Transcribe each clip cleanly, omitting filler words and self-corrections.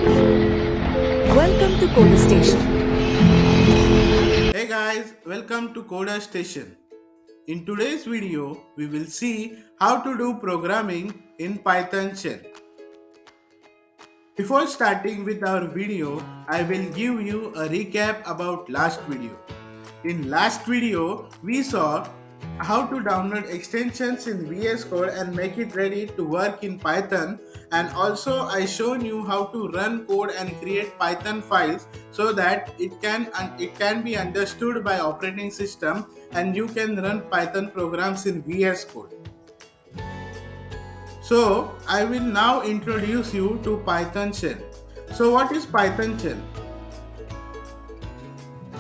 Welcome to Coder Station. Hey guys, welcome to Coder Station. In today's video, we will see how to do programming in Python shell. Before starting with our video, I will give you a recap about last video. In last video, we saw how to download extensions in VS Code and make it ready to work in Python, and also I shown you how to run code and create Python files so that it can be understood by operating system and you can run Python programs in VS Code. So I will now introduce you to Python shell. So what is Python shell?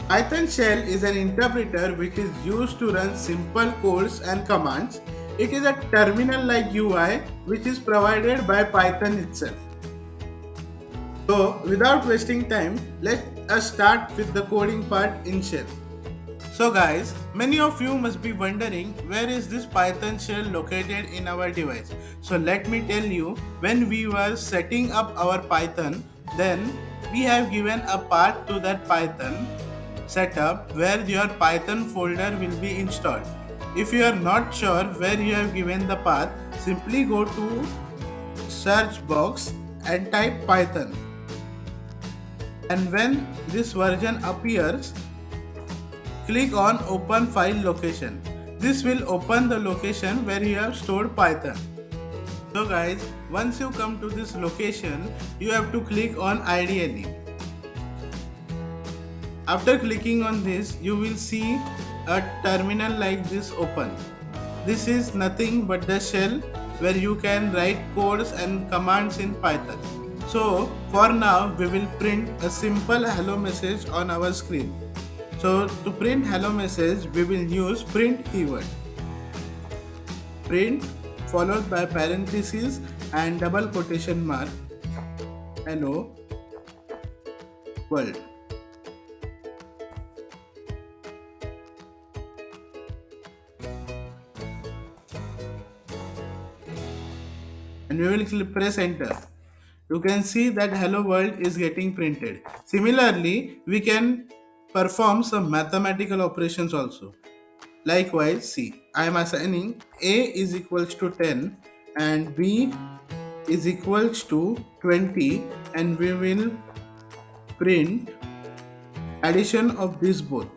Python shell is an interpreter which is used to run simple codes and commands. It is a terminal-like UI which is provided by Python itself. So without wasting time, let us start with the coding part in shell. So guys, many of you must be wondering where is this Python shell located in our device. So let me tell you, when we were setting up our Python, then we have given a path to that Python setup where your Python folder will be installed. If you are not sure where you have given the path, simply go to search box and type Python. And when this version appears, click on open file location. This will open the location where you have stored Python. So guys, once you come to this location, you have to click on IDLE. After clicking on this, you will see a terminal like this open. This is nothing but the shell where you can write codes and commands in Python. So for now, we will print a simple hello message on our screen. So to print hello message, we will use print keyword. Print followed by parentheses and double quotation mark. Hello world. And we will press enter. You can see that hello world is getting printed. Similarly, we can perform some mathematical operations also. Likewise, see, I am assigning a is equals to 10 and b is equals to 20, and we will print addition of these both,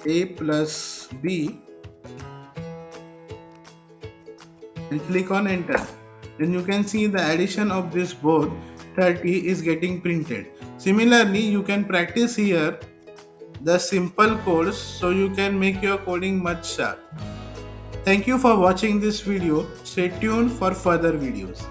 a plus b, and click on enter. Then you can see the addition of this both 30 is getting printed. Similarly, you can practice here the simple codes so you can make your coding much sharp. Thank you for watching this video. Stay tuned for further videos.